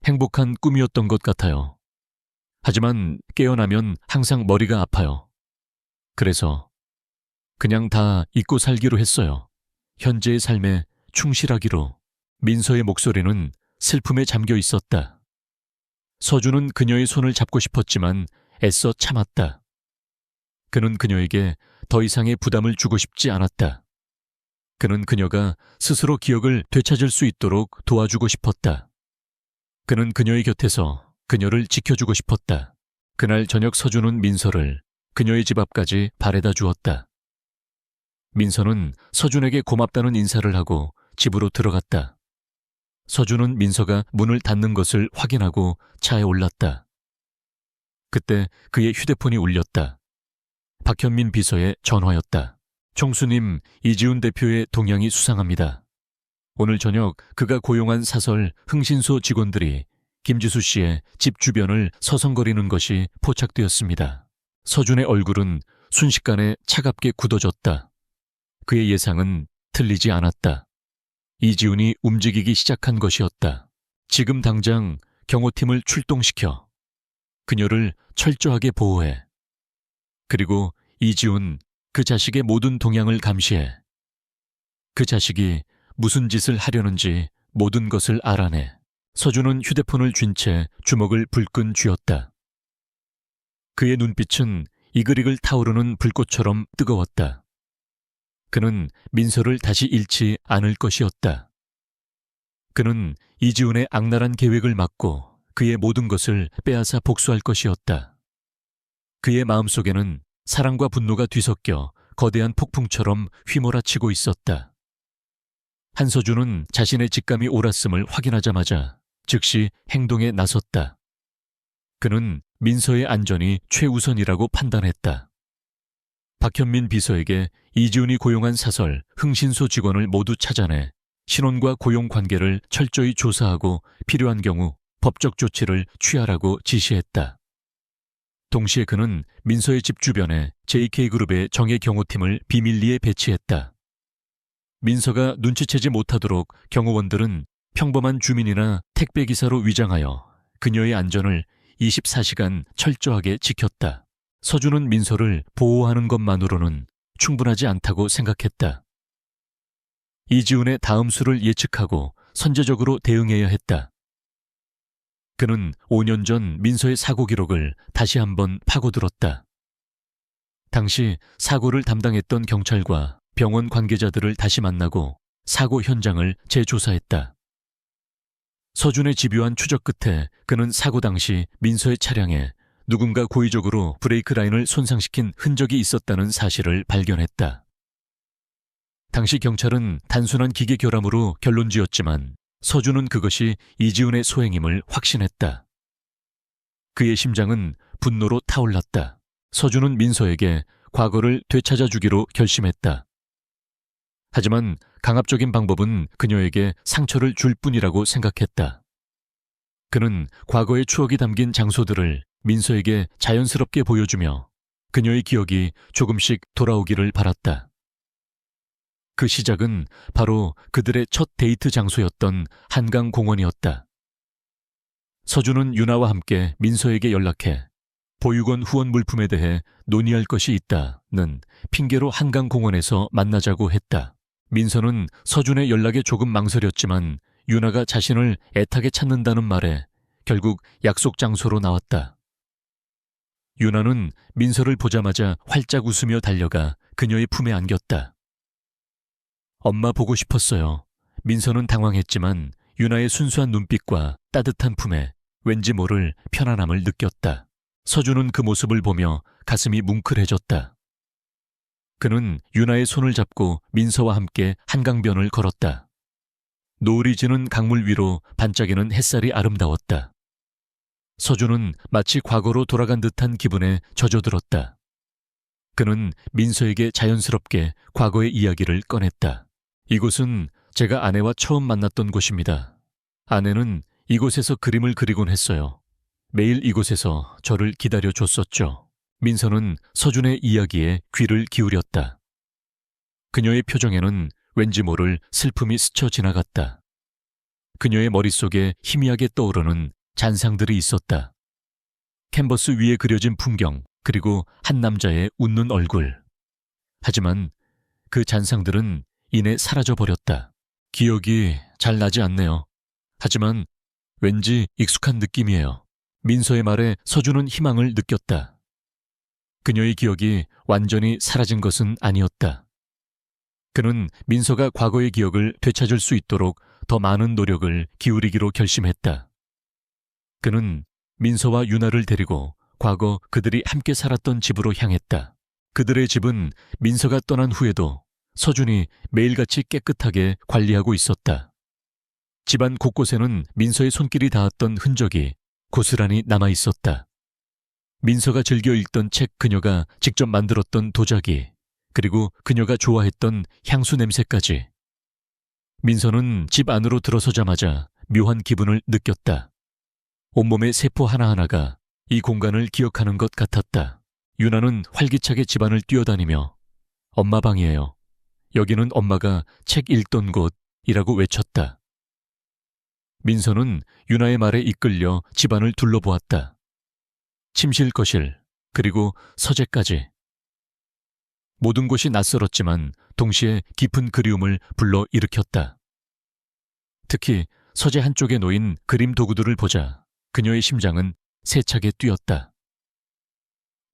행복한 꿈이었던 것 같아요. 하지만 깨어나면 항상 머리가 아파요. 그래서 그냥 다 잊고 살기로 했어요. 현재의 삶에 충실하기로. 민서의 목소리는 슬픔에 잠겨 있었다. 서주는 그녀의 손을 잡고 싶었지만 애써 참았다. 그는 그녀에게 더 이상의 부담을 주고 싶지 않았다. 그는 그녀가 스스로 기억을 되찾을 수 있도록 도와주고 싶었다. 그는 그녀의 곁에서 그녀를 지켜주고 싶었다. 그날 저녁 서주는 민서를 그녀의 집 앞까지 바래다 주었다. 민서는 서준에게 고맙다는 인사를 하고 집으로 들어갔다. 서준은 민서가 문을 닫는 것을 확인하고 차에 올랐다. 그때 그의 휴대폰이 울렸다. 박현민 비서의 전화였다. 총수님, 이지훈 대표의 동향이 수상합니다. 오늘 저녁 그가 고용한 사설 흥신소 직원들이 김지수 씨의 집 주변을 서성거리는 것이 포착되었습니다. 서준의 얼굴은 순식간에 차갑게 굳어졌다. 그의 예상은 틀리지 않았다. 이지훈이 움직이기 시작한 것이었다. 지금 당장 경호팀을 출동시켜 그녀를 철저하게 보호해. 그리고 이지훈, 그 자식의 모든 동향을 감시해. 그 자식이 무슨 짓을 하려는지 모든 것을 알아내. 서준은 휴대폰을 쥔 채 주먹을 불끈 쥐었다. 그의 눈빛은 이글이글 타오르는 불꽃처럼 뜨거웠다. 그는 민서를 다시 잃지 않을 것이었다. 그는 이지훈의 악랄한 계획을 막고 그의 모든 것을 빼앗아 복수할 것이었다. 그의 마음속에는 사랑과 분노가 뒤섞여 거대한 폭풍처럼 휘몰아치고 있었다. 한서준은 자신의 직감이 옳았음을 확인하자마자 즉시 행동에 나섰다. 그는 민서의 안전이 최우선이라고 판단했다. 박현민 비서에게 이지훈이 고용한 사설 흥신소 직원을 모두 찾아내 신원과 고용 관계를 철저히 조사하고 필요한 경우 법적 조치를 취하라고 지시했다. 동시에 그는 민서의 집 주변에 JK그룹의 정예 경호팀을 비밀리에 배치했다. 민서가 눈치채지 못하도록 경호원들은 평범한 주민이나 택배기사로 위장하여 그녀의 안전을 24시간 철저하게 지켰다. 서준은 민서를 보호하는 것만으로는 충분하지 않다고 생각했다. 이지훈의 다음 수를 예측하고 선제적으로 대응해야 했다. 그는 5년 전 민서의 사고 기록을 다시 한번 파고들었다. 당시 사고를 담당했던 경찰과 병원 관계자들을 다시 만나고 사고 현장을 재조사했다. 서준의 집요한 추적 끝에 그는 사고 당시 민서의 차량에 누군가 고의적으로 브레이크 라인을 손상시킨 흔적이 있었다는 사실을 발견했다. 당시 경찰은 단순한 기계 결함으로 결론지었지만 서준은 그것이 이지훈의 소행임을 확신했다. 그의 심장은 분노로 타올랐다. 서준은 민서에게 과거를 되찾아주기로 결심했다. 하지만 강압적인 방법은 그녀에게 상처를 줄 뿐이라고 생각했다. 그는 과거의 추억이 담긴 장소들을 민서에게 자연스럽게 보여주며 그녀의 기억이 조금씩 돌아오기를 바랐다. 그 시작은 바로 그들의 첫 데이트 장소였던 한강공원이었다. 서준은 유나와 함께 민서에게 연락해 보육원 후원 물품에 대해 논의할 것이 있다는 핑계로 한강공원에서 만나자고 했다. 민서는 서준의 연락에 조금 망설였지만 유나가 자신을 애타게 찾는다는 말에 결국 약속 장소로 나왔다. 유나는 민서를 보자마자 활짝 웃으며 달려가 그녀의 품에 안겼다. 엄마 보고 싶었어요. 민서는 당황했지만 유나의 순수한 눈빛과 따뜻한 품에 왠지 모를 편안함을 느꼈다. 서준은 그 모습을 보며 가슴이 뭉클해졌다. 그는 유나의 손을 잡고 민서와 함께 한강변을 걸었다. 노을이 지는 강물 위로 반짝이는 햇살이 아름다웠다. 서준은 마치 과거로 돌아간 듯한 기분에 젖어들었다. 그는 민서에게 자연스럽게 과거의 이야기를 꺼냈다. 이곳은 제가 아내와 처음 만났던 곳입니다. 아내는 이곳에서 그림을 그리곤 했어요. 매일 이곳에서 저를 기다려줬었죠. 민서는 서준의 이야기에 귀를 기울였다. 그녀의 표정에는 왠지 모를 슬픔이 스쳐 지나갔다. 그녀의 머릿속에 희미하게 떠오르는 잔상들이 있었다. 캔버스 위에 그려진 풍경, 그리고 한 남자의 웃는 얼굴. 하지만 그 잔상들은 이내 사라져버렸다. 기억이 잘 나지 않네요. 하지만 왠지 익숙한 느낌이에요. 민서의 말에 서준은 희망을 느꼈다. 그녀의 기억이 완전히 사라진 것은 아니었다. 그는 민서가 과거의 기억을 되찾을 수 있도록 더 많은 노력을 기울이기로 결심했다. 그는 민서와 유나를 데리고 과거 그들이 함께 살았던 집으로 향했다. 그들의 집은 민서가 떠난 후에도 서준이 매일같이 깨끗하게 관리하고 있었다. 집안 곳곳에는 민서의 손길이 닿았던 흔적이 고스란히 남아 있었다. 민서가 즐겨 읽던 책, 그녀가 직접 만들었던 도자기, 그리고 그녀가 좋아했던 향수 냄새까지. 민서는 집 안으로 들어서자마자 묘한 기분을 느꼈다. 온몸의 세포 하나하나가 이 공간을 기억하는 것 같았다. 유나는 활기차게 집안을 뛰어다니며 엄마 방이에요. 여기는 엄마가 책 읽던 곳이라고 외쳤다. 민서는 유나의 말에 이끌려 집안을 둘러보았다. 침실, 거실, 그리고 서재까지. 모든 곳이 낯설었지만 동시에 깊은 그리움을 불러일으켰다. 특히 서재 한쪽에 놓인 그림 도구들을 보자 그녀의 심장은 세차게 뛰었다.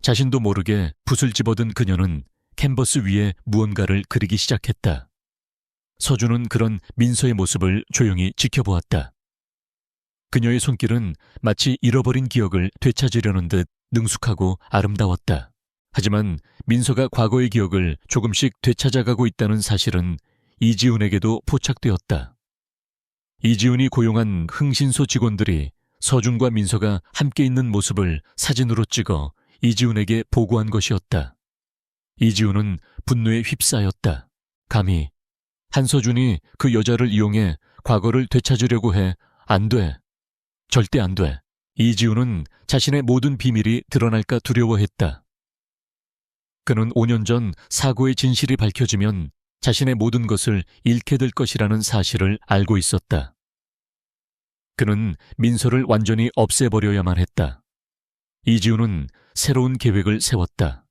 자신도 모르게 붓을 집어든 그녀는 캔버스 위에 무언가를 그리기 시작했다. 서준은 그런 민서의 모습을 조용히 지켜보았다. 그녀의 손길은 마치 잃어버린 기억을 되찾으려는 듯 능숙하고 아름다웠다. 하지만 민서가 과거의 기억을 조금씩 되찾아가고 있다는 사실은 이지훈에게도 포착되었다. 이지훈이 고용한 흥신소 직원들이 서준과 민서가 함께 있는 모습을 사진으로 찍어 이지훈에게 보고한 것이었다. 이지훈은 분노에 휩싸였다. 감히 한서준이 그 여자를 이용해 과거를 되찾으려고 해. 안 돼. 절대 안 돼. 이지훈은 자신의 모든 비밀이 드러날까 두려워했다. 그는 5년 전 사고의 진실이 밝혀지면 자신의 모든 것을 잃게 될 것이라는 사실을 알고 있었다. 그는 민서를 완전히 없애버려야만 했다. 이지훈은 새로운 계획을 세웠다.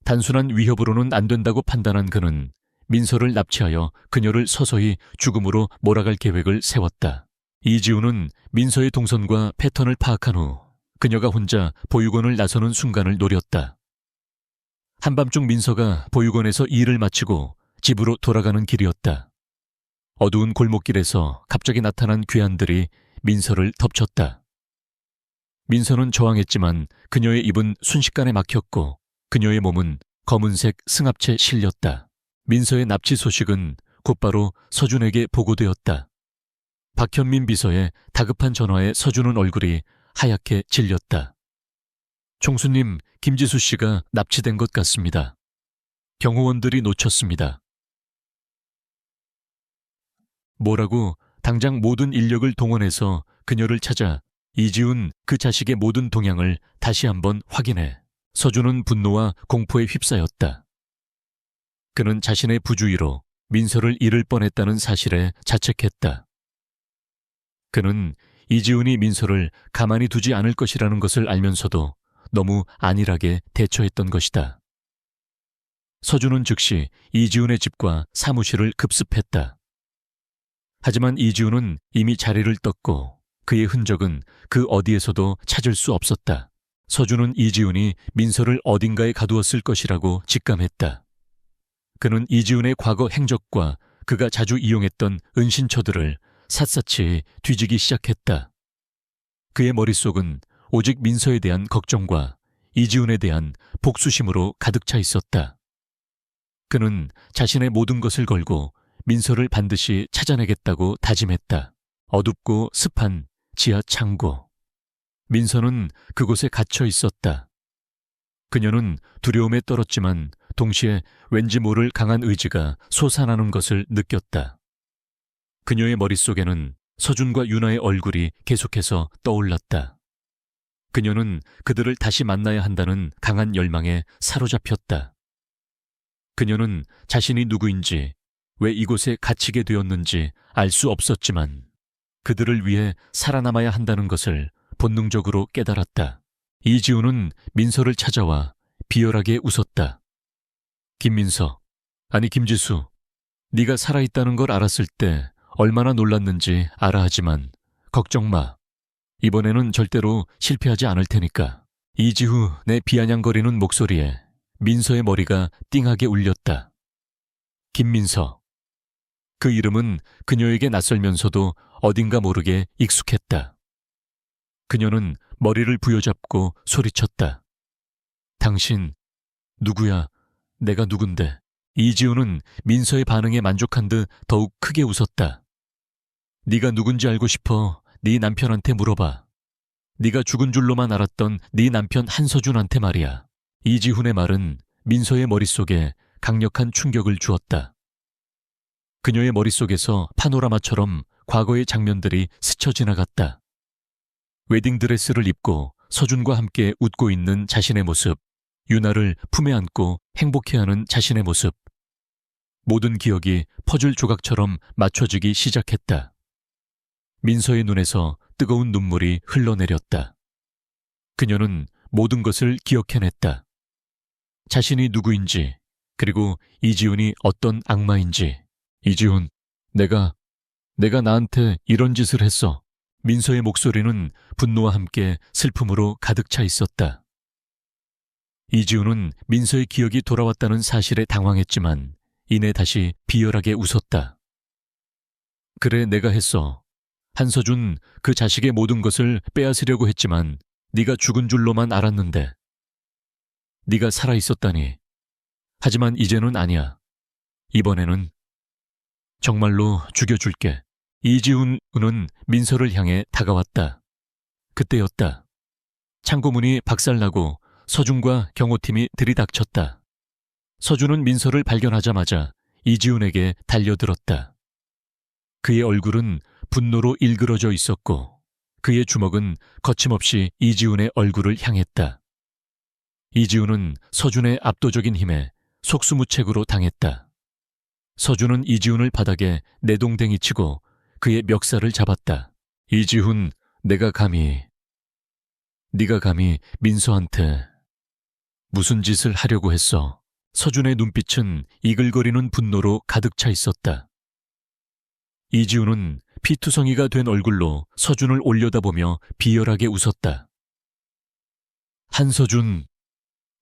단순한 위협으로는 안 된다고 판단한 그는 민서를 납치하여 그녀를 서서히 죽음으로 몰아갈 계획을 세웠다. 이지훈은 민서의 동선과 패턴을 파악한 후 그녀가 혼자 보육원을 나서는 순간을 노렸다. 한밤중 민서가 보육원에서 일을 마치고 집으로 돌아가는 길이었다. 어두운 골목길에서 갑자기 나타난 괴한들이 민서를 덮쳤다. 민서는 저항했지만 그녀의 입은 순식간에 막혔고 그녀의 몸은 검은색 승합체에 실렸다. 민서의 납치 소식은 곧바로 서준에게 보고되었다. 박현민 비서의 다급한 전화에 서준은 얼굴이 하얗게 질렸다. 총수님, 김지수 씨가 납치된 것 같습니다. 경호원들이 놓쳤습니다. 뭐라고? 당장 모든 인력을 동원해서 그녀를 찾아 이지훈 그 자식의 모든 동향을 다시 한번 확인해. 서준은 분노와 공포에 휩싸였다. 그는 자신의 부주의로 민서를 잃을 뻔했다는 사실에 자책했다. 그는 이지훈이 민서를 가만히 두지 않을 것이라는 것을 알면서도 너무 안일하게 대처했던 것이다. 서준은 즉시 이지훈의 집과 사무실을 급습했다. 하지만 이지훈은 이미 자리를 떴고 그의 흔적은 그 어디에서도 찾을 수 없었다. 서준은 이지훈이 민서를 어딘가에 가두었을 것이라고 직감했다. 그는 이지훈의 과거 행적과 그가 자주 이용했던 은신처들을 샅샅이 뒤지기 시작했다. 그의 머릿속은 오직 민서에 대한 걱정과 이지훈에 대한 복수심으로 가득 차 있었다. 그는 자신의 모든 것을 걸고 민서를 반드시 찾아내겠다고 다짐했다. 어둡고 습한 지하 창고. 민서는 그곳에 갇혀 있었다. 그녀는 두려움에 떨었지만 동시에 왠지 모를 강한 의지가 솟아나는 것을 느꼈다. 그녀의 머릿속에는 서준과 유나의 얼굴이 계속해서 떠올랐다. 그녀는 그들을 다시 만나야 한다는 강한 열망에 사로잡혔다. 그녀는 자신이 누구인지, 왜 이곳에 갇히게 되었는지 알 수 없었지만 그들을 위해 살아남아야 한다는 것을 본능적으로 깨달았다. 이지훈은 민서를 찾아와 비열하게 웃었다. 김민서, 아니 김지수, 네가 살아있다는 걸 알았을 때 얼마나 놀랐는지 알아 하지만 걱정 마. 이번에는 절대로 실패하지 않을 테니까. 이지후 내 비아냥거리는 목소리에 민서의 머리가 띵하게 울렸다. 김민서. 그 이름은 그녀에게 낯설면서도 어딘가 모르게 익숙했다. 그녀는 머리를 부여잡고 소리쳤다. 당신 누구야? 내가 누군데? 이지우는 민서의 반응에 만족한 듯 더욱 크게 웃었다. 네가 누군지 알고 싶어 네 남편한테 물어봐. 네가 죽은 줄로만 알았던 네 남편 한서준한테 말이야. 이지훈의 말은 민서의 머릿속에 강력한 충격을 주었다. 그녀의 머릿속에서 파노라마처럼 과거의 장면들이 스쳐 지나갔다. 웨딩드레스를 입고 서준과 함께 웃고 있는 자신의 모습, 유나를 품에 안고 행복해하는 자신의 모습. 모든 기억이 퍼즐 조각처럼 맞춰지기 시작했다. 민서의 눈에서 뜨거운 눈물이 흘러내렸다. 그녀는 모든 것을 기억해냈다. 자신이 누구인지, 그리고 이지훈이 어떤 악마인지. 이지훈, 내가 나한테 이런 짓을 했어. 민서의 목소리는 분노와 함께 슬픔으로 가득 차 있었다. 이지훈은 민서의 기억이 돌아왔다는 사실에 당황했지만 이내 다시 비열하게 웃었다. 그래, 내가 했어. 한서준 그 자식의 모든 것을 빼앗으려고 했지만 네가 죽은 줄로만 알았는데. 네가 살아있었다니. 하지만 이제는 아니야. 이번에는 정말로 죽여줄게. 이지훈은 민서를 향해 다가왔다. 그때였다. 창고문이 박살나고 서준과 경호팀이 들이닥쳤다. 서준은 민서를 발견하자마자 이지훈에게 달려들었다. 그의 얼굴은 분노로 일그러져 있었고 그의 주먹은 거침없이 이지훈의 얼굴을 향했다. 이지훈은 서준의 압도적인 힘에 속수무책으로 당했다. 서준은 이지훈을 바닥에 내동댕이 치고 그의 멱살을 잡았다. 이지훈, 네가 감히 민서한테 무슨 짓을 하려고 했어? 서준의 눈빛은 이글거리는 분노로 가득 차 있었다. 이지훈은 피투성이가 된 얼굴로 서준을 올려다보며 비열하게 웃었다. 한서준,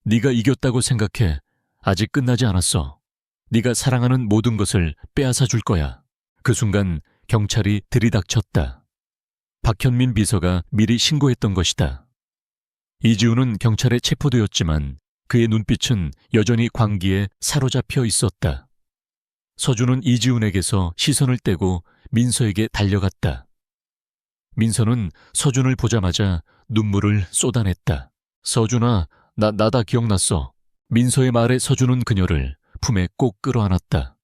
네가 이겼다고 생각해. 아직 끝나지 않았어. 네가 사랑하는 모든 것을 빼앗아 줄 거야. 그 순간 경찰이 들이닥쳤다. 박현민 비서가 미리 신고했던 것이다. 이지훈은 경찰에 체포되었지만 그의 눈빛은 여전히 광기에 사로잡혀 있었다. 서준은 이지훈에게서 시선을 떼고 민서에게 달려갔다. 민서는 서준을 보자마자 눈물을 쏟아냈다. 서준아, 나 기억났어. 민서의 말에 서준은 그녀를 품에 꼭 끌어안았다.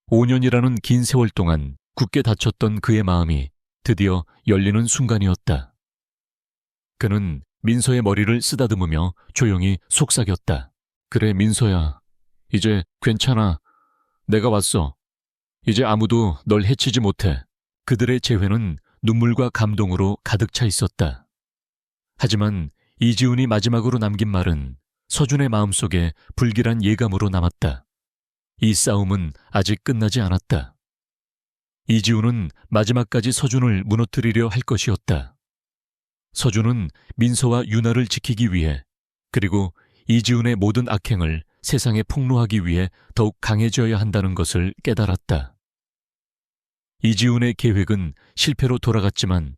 5년이라는 긴 세월 동안 굳게 닫혔던 그의 마음이 드디어 열리는 순간이었다. 그는 민서의 머리를 쓰다듬으며 조용히 속삭였다. 그래, 민서야. 이제 괜찮아. 내가 왔어. 이제 아무도 널 해치지 못해. 그들의 재회는 눈물과 감동으로 가득 차 있었다. 하지만 이지훈이 마지막으로 남긴 말은 서준의 마음속에 불길한 예감으로 남았다. 이 싸움은 아직 끝나지 않았다. 이지훈은 마지막까지 서준을 무너뜨리려 할 것이었다. 서준은 민서와 유나를 지키기 위해, 그리고 이지훈의 모든 악행을 세상에 폭로하기 위해 더욱 강해져야 한다는 것을 깨달았다. 이지훈의 계획은 실패로 돌아갔지만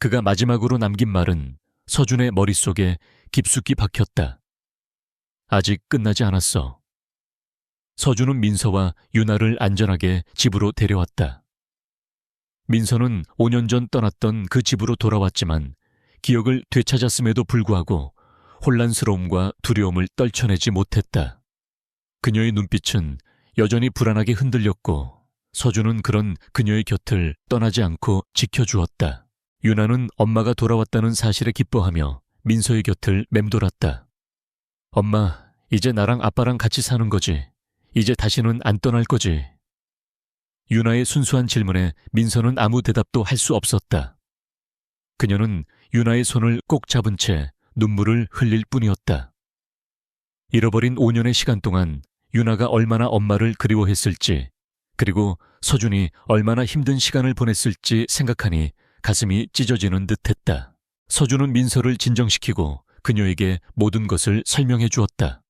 그가 마지막으로 남긴 말은 서준의 머릿속에 깊숙이 박혔다. 아직 끝나지 않았어. 서준은 민서와 유나를 안전하게 집으로 데려왔다. 민서는 5년 전 떠났던 그 집으로 돌아왔지만 기억을 되찾았음에도 불구하고 혼란스러움과 두려움을 떨쳐내지 못했다. 그녀의 눈빛은 여전히 불안하게 흔들렸고 서준은 그런 그녀의 곁을 떠나지 않고 지켜주었다. 유나는 엄마가 돌아왔다는 사실에 기뻐하며 민서의 곁을 맴돌았다. 엄마, 이제 나랑 아빠랑 같이 사는 거지. 이제 다시는 안 떠날 거지. 유나의 순수한 질문에 민서는 아무 대답도 할 수 없었다. 그녀는 유나의 손을 꼭 잡은 채 눈물을 흘릴 뿐이었다. 잃어버린 5년의 시간 동안 유나가 얼마나 엄마를 그리워했을지, 그리고 서준이 얼마나 힘든 시간을 보냈을지 생각하니 가슴이 찢어지는 듯했다. 서준은 민서를 진정시키고 그녀에게 모든 것을 설명해 주었다.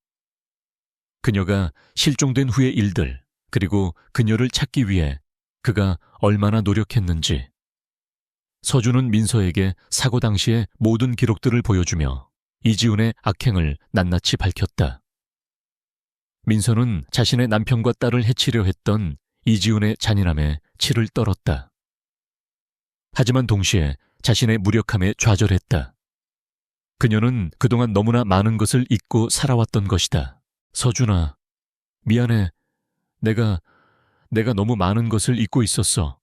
그녀가 실종된 후의 일들, 그리고 그녀를 찾기 위해 그가 얼마나 노력했는지. 서준은 민서에게 사고 당시의 모든 기록들을 보여주며 이지훈의 악행을 낱낱이 밝혔다. 민서는 자신의 남편과 딸을 해치려 했던 이지훈의 잔인함에 치를 떨었다. 하지만 동시에 자신의 무력함에 좌절했다. 그녀는 그동안 너무나 많은 것을 잊고 살아왔던 것이다. 서준아, 미안해. 내가 너무 많은 것을 잊고 있었어.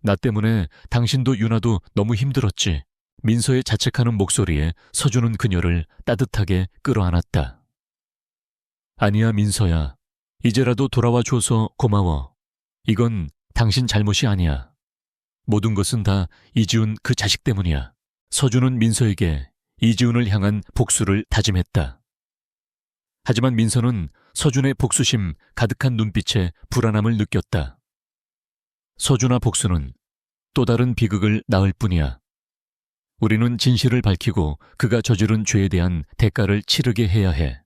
나 때문에 당신도 유나도 너무 힘들었지. 민서의 자책하는 목소리에 서준은 그녀를 따뜻하게 끌어안았다. 아니야, 민서야. 이제라도 돌아와 줘서 고마워. 이건 당신 잘못이 아니야. 모든 것은 다 이지훈 그 자식 때문이야. 서준은 민서에게 이지훈을 향한 복수를 다짐했다. 하지만 민서는 서준의 복수심 가득한 눈빛에 불안함을 느꼈다. 서준아, 복수는 또 다른 비극을 낳을 뿐이야. 우리는 진실을 밝히고 그가 저지른 죄에 대한 대가를 치르게 해야 해.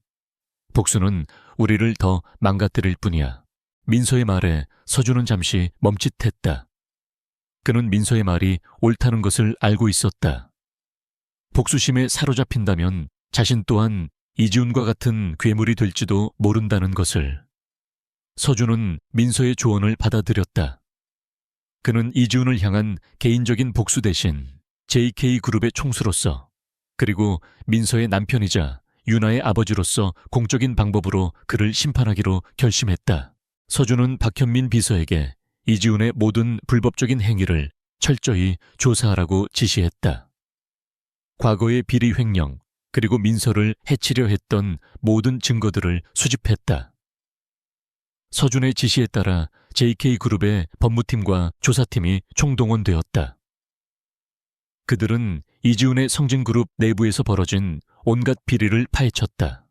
복수는 우리를 더 망가뜨릴 뿐이야. 민서의 말에 서준은 잠시 멈칫했다. 그는 민서의 말이 옳다는 것을 알고 있었다. 복수심에 사로잡힌다면 자신 또한 이지훈과 같은 괴물이 될지도 모른다는 것을. 서준은 민서의 조언을 받아들였다. 그는 이지훈을 향한 개인적인 복수 대신 JK그룹의 총수로서, 그리고 민서의 남편이자 유나의 아버지로서 공적인 방법으로 그를 심판하기로 결심했다. 서준은 박현민 비서에게 이지훈의 모든 불법적인 행위를 철저히 조사하라고 지시했다. 과거의 비리 횡령, 그리고 민서를 해치려 했던 모든 증거들을 수집했다. 서준의 지시에 따라 JK그룹의 법무팀과 조사팀이 총동원되었다. 그들은 이지훈의 성진그룹 내부에서 벌어진 온갖 비리를 파헤쳤다.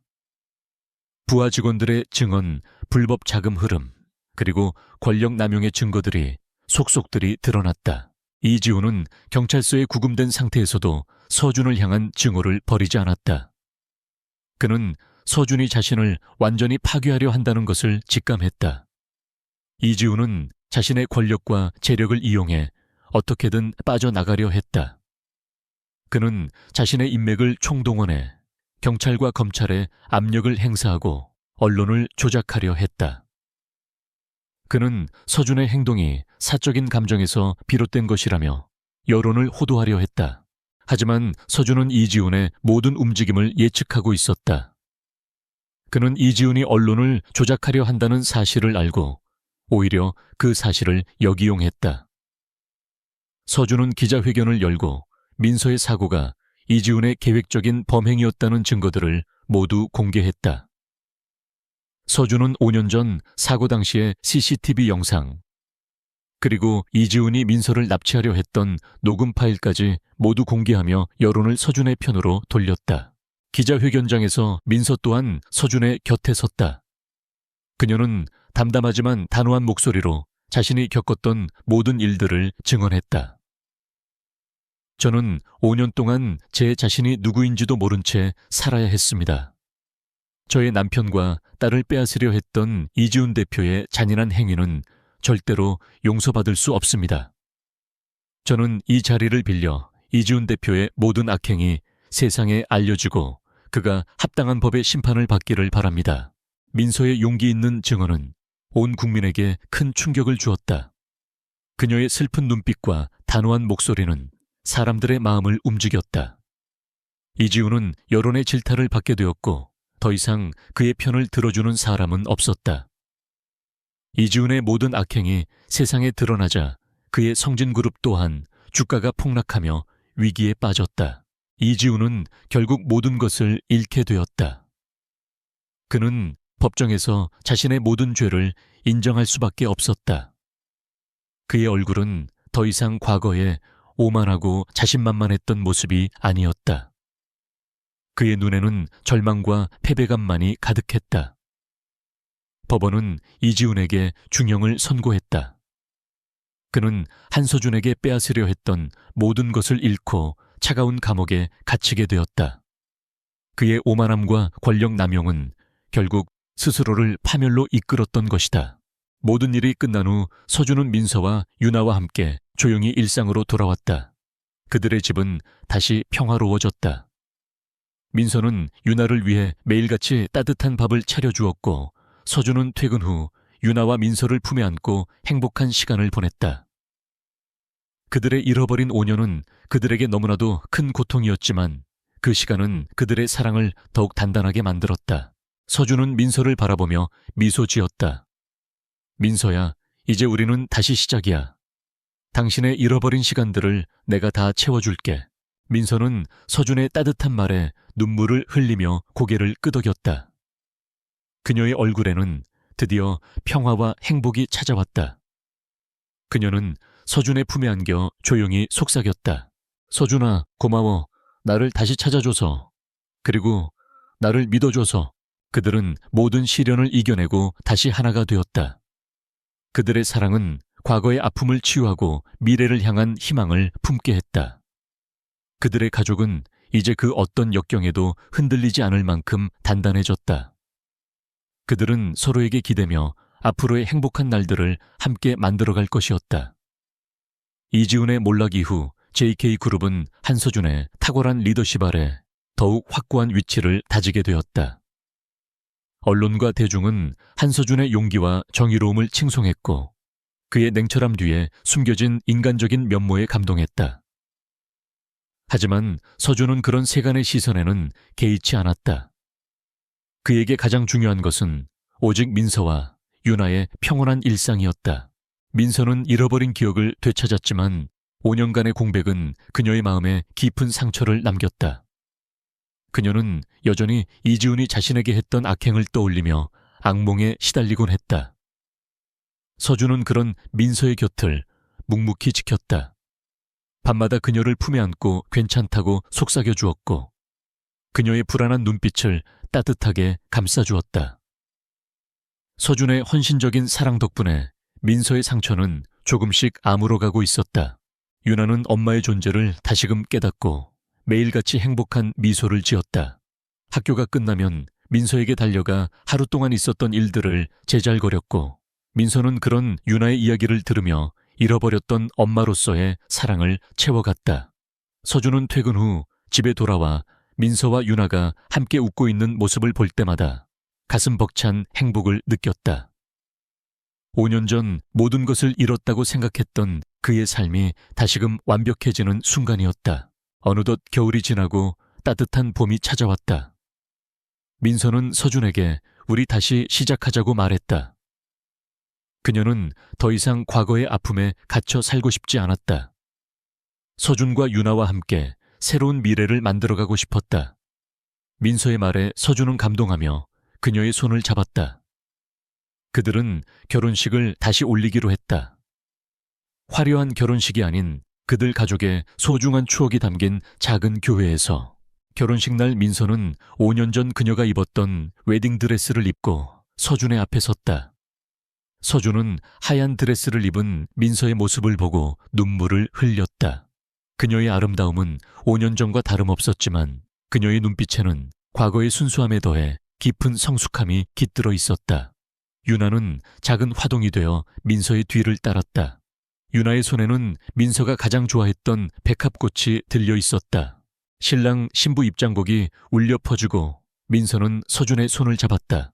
부하 직원들의 증언, 불법 자금 흐름, 그리고 권력 남용의 증거들이 속속들이 드러났다. 이지훈은 경찰서에 구금된 상태에서도 서준을 향한 증오를 버리지 않았다. 그는 서준이 자신을 완전히 파괴하려 한다는 것을 직감했다. 이지훈은 자신의 권력과 재력을 이용해 어떻게든 빠져나가려 했다. 그는 자신의 인맥을 총동원해 경찰과 검찰에 압력을 행사하고 언론을 조작하려 했다. 그는 서준의 행동이 사적인 감정에서 비롯된 것이라며 여론을 호도하려 했다. 하지만 서준은 이지훈의 모든 움직임을 예측하고 있었다. 그는 이지훈이 언론을 조작하려 한다는 사실을 알고 오히려 그 사실을 역이용했다. 서준은 기자회견을 열고 민서의 사고가 이지훈의 계획적인 범행이었다는 증거들을 모두 공개했다. 서준은 5년 전 사고 당시의 CCTV 영상, 그리고 이지훈이 민서를 납치하려 했던 녹음 파일까지 모두 공개하며 여론을 서준의 편으로 돌렸다. 기자회견장에서 민서 또한 서준의 곁에 섰다. 그녀는 담담하지만 단호한 목소리로 자신이 겪었던 모든 일들을 증언했다. 저는 5년 동안 제 자신이 누구인지도 모른 채 살아야 했습니다. 저의 남편과 딸을 빼앗으려 했던 이지훈 대표의 잔인한 행위는 절대로 용서받을 수 없습니다. 저는 이 자리를 빌려 이지훈 대표의 모든 악행이 세상에 알려지고 그가 합당한 법의 심판을 받기를 바랍니다. 민서의 용기 있는 증언은 온 국민에게 큰 충격을 주었다. 그녀의 슬픈 눈빛과 단호한 목소리는 사람들의 마음을 움직였다. 이지훈은 여론의 질타를 받게 되었고 더 이상 그의 편을 들어주는 사람은 없었다. 이지훈의 모든 악행이 세상에 드러나자 그의 성진그룹 또한 주가가 폭락하며 위기에 빠졌다. 이지훈은 결국 모든 것을 잃게 되었다. 그는 법정에서 자신의 모든 죄를 인정할 수밖에 없었다. 그의 얼굴은 더 이상 과거에 오만하고 자신만만했던 모습이 아니었다. 그의 눈에는 절망과 패배감만이 가득했다. 법원은 이지훈에게 중형을 선고했다. 그는 한서준에게 빼앗으려 했던 모든 것을 잃고 차가운 감옥에 갇히게 되었다. 그의 오만함과 권력 남용은 결국 스스로를 파멸로 이끌었던 것이다. 모든 일이 끝난 후 서준은 민서와 유나와 함께 조용히 일상으로 돌아왔다. 그들의 집은 다시 평화로워졌다. 민서는 유나를 위해 매일같이 따뜻한 밥을 차려주었고 서준은 퇴근 후 유나와 민서를 품에 안고 행복한 시간을 보냈다. 그들의 잃어버린 5년은 그들에게 너무나도 큰 고통이었지만 그 시간은 그들의 사랑을 더욱 단단하게 만들었다. 서준은 민서를 바라보며 미소 지었다. 민서야, 이제 우리는 다시 시작이야. 당신의 잃어버린 시간들을 내가 다 채워줄게. 민서는 서준의 따뜻한 말에 눈물을 흘리며 고개를 끄덕였다. 그녀의 얼굴에는 드디어 평화와 행복이 찾아왔다. 그녀는 서준의 품에 안겨 조용히 속삭였다. 서준아, 고마워. 나를 다시 찾아줘서. 그리고 나를 믿어줘서. 그들은 모든 시련을 이겨내고 다시 하나가 되었다. 그들의 사랑은 과거의 아픔을 치유하고 미래를 향한 희망을 품게 했다. 그들의 가족은 이제 그 어떤 역경에도 흔들리지 않을 만큼 단단해졌다. 그들은 서로에게 기대며 앞으로의 행복한 날들을 함께 만들어갈 것이었다. 이지훈의 몰락 이후 JK그룹은 한서준의 탁월한 리더십 아래 더욱 확고한 위치를 다지게 되었다. 언론과 대중은 한서준의 용기와 정의로움을 칭송했고 그의 냉철함 뒤에 숨겨진 인간적인 면모에 감동했다. 하지만 서준은 그런 세간의 시선에는 개의치 않았다. 그에게 가장 중요한 것은 오직 민서와 유나의 평온한 일상이었다. 민서는 잃어버린 기억을 되찾았지만 5년간의 공백은 그녀의 마음에 깊은 상처를 남겼다. 그녀는 여전히 이지훈이 자신에게 했던 악행을 떠올리며 악몽에 시달리곤 했다. 서준은 그런 민서의 곁을 묵묵히 지켰다. 밤마다 그녀를 품에 안고 괜찮다고 속삭여 주었고 그녀의 불안한 눈빛을 따뜻하게 감싸주었다. 서준의 헌신적인 사랑 덕분에 민서의 상처는 조금씩 아물어가고 있었다. 유나는 엄마의 존재를 다시금 깨닫고 매일같이 행복한 미소를 지었다. 학교가 끝나면 민서에게 달려가 하루 동안 있었던 일들을 제잘거렸고 민서는 그런 유나의 이야기를 들으며 잃어버렸던 엄마로서의 사랑을 채워갔다. 서준은 퇴근 후 집에 돌아와 민서와 유나가 함께 웃고 있는 모습을 볼 때마다 가슴 벅찬 행복을 느꼈다. 5년 전 모든 것을 잃었다고 생각했던 그의 삶이 다시금 완벽해지는 순간이었다. 어느덧 겨울이 지나고 따뜻한 봄이 찾아왔다. 민서는 서준에게 우리 다시 시작하자고 말했다. 그녀는 더 이상 과거의 아픔에 갇혀 살고 싶지 않았다. 서준과 유나와 함께 새로운 미래를 만들어가고 싶었다. 민서의 말에 서준은 감동하며 그녀의 손을 잡았다. 그들은 결혼식을 다시 올리기로 했다. 화려한 결혼식이 아닌 그들 가족의 소중한 추억이 담긴 작은 교회에서 결혼식 날 민서는 5년 전 그녀가 입었던 웨딩드레스를 입고 서준의 앞에 섰다. 서준은 하얀 드레스를 입은 민서의 모습을 보고 눈물을 흘렸다. 그녀의 아름다움은 5년 전과 다름없었지만 그녀의 눈빛에는 과거의 순수함에 더해 깊은 성숙함이 깃들어 있었다. 유나는 작은 화동이 되어 민서의 뒤를 따랐다. 유나의 손에는 민서가 가장 좋아했던 백합꽃이 들려 있었다. 신랑 신부 입장곡이 울려 퍼지고 민서는 서준의 손을 잡았다.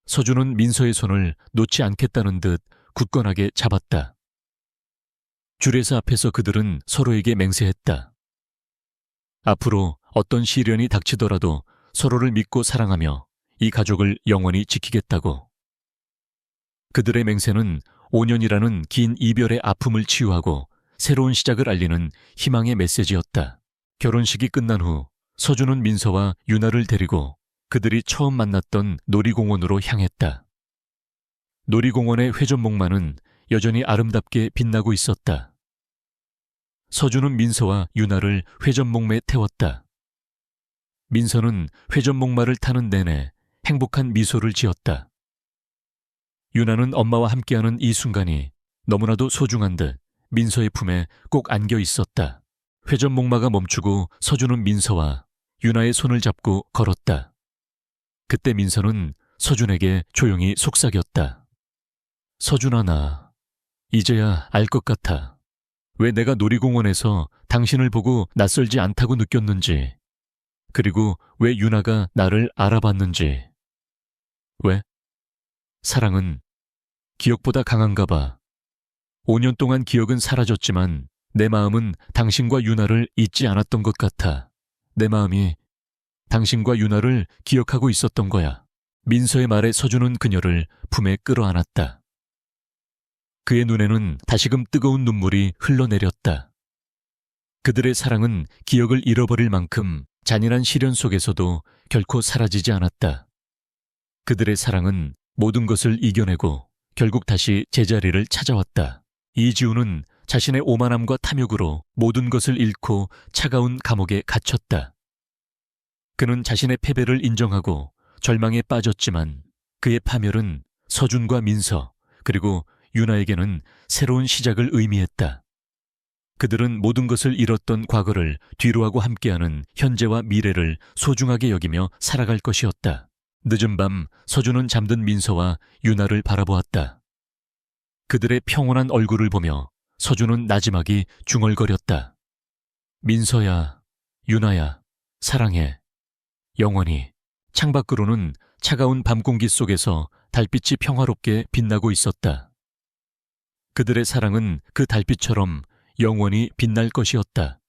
서준은 민서의 손을 놓지 않겠다는 듯 굳건하게 잡았다. 주례사 앞에서 그들은 서로에게 맹세했다. 앞으로 어떤 시련이 닥치더라도 서로를 믿고 사랑하며 이 가족을 영원히 지키겠다고. 그들의 맹세는 5년이라는 긴 이별의 아픔을 치유하고 새로운 시작을 알리는 희망의 메시지였다. 결혼식이 끝난 후 서준은 민서와 유나를 데리고 그들이 처음 만났던 놀이공원으로 향했다. 놀이공원의 회전목마는 여전히 아름답게 빛나고 있었다. 서준은 민서와 유나를 회전목마에 태웠다. 민서는 회전목마를 타는 내내 행복한 미소를 지었다. 유나는 엄마와 함께하는 이 순간이 너무나도 소중한 듯 민서의 품에 꼭 안겨 있었다. 회전목마가 멈추고 서준은 민서와 유나의 손을 잡고 걸었다. 그때 민서는 서준에게 조용히 속삭였다. 서준아, 나 이제야 알 것 같아. 왜 내가 놀이공원에서 당신을 보고 낯설지 않다고 느꼈는지, 그리고 왜 유나가 나를 알아봤는지. 왜? 사랑은 기억보다 강한가 봐. 5년 동안 기억은 사라졌지만 내 마음은 당신과 유나를 잊지 않았던 것 같아. 내 마음이 당신과 유나를 기억하고 있었던 거야. 민서의 말에 서준은 그녀를 품에 끌어안았다. 그의 눈에는 다시금 뜨거운 눈물이 흘러내렸다. 그들의 사랑은 기억을 잃어버릴 만큼 잔인한 시련 속에서도 결코 사라지지 않았다. 그들의 사랑은 모든 것을 이겨내고 결국 다시 제자리를 찾아왔다. 이지우는 자신의 오만함과 탐욕으로 모든 것을 잃고 차가운 감옥에 갇혔다. 그는 자신의 패배를 인정하고 절망에 빠졌지만 그의 파멸은 서준과 민서 그리고 유나에게는 새로운 시작을 의미했다. 그들은 모든 것을 잃었던 과거를 뒤로하고 함께하는 현재와 미래를 소중하게 여기며 살아갈 것이었다. 늦은 밤 서준은 잠든 민서와 유나를 바라보았다. 그들의 평온한 얼굴을 보며 서준은 나지막이 중얼거렸다. 민서야, 유나야, 사랑해. 영원히. 창밖으로는 차가운 밤 공기 속에서 달빛이 평화롭게 빛나고 있었다. 그들의 사랑은 그 달빛처럼 영원히 빛날 것이었다.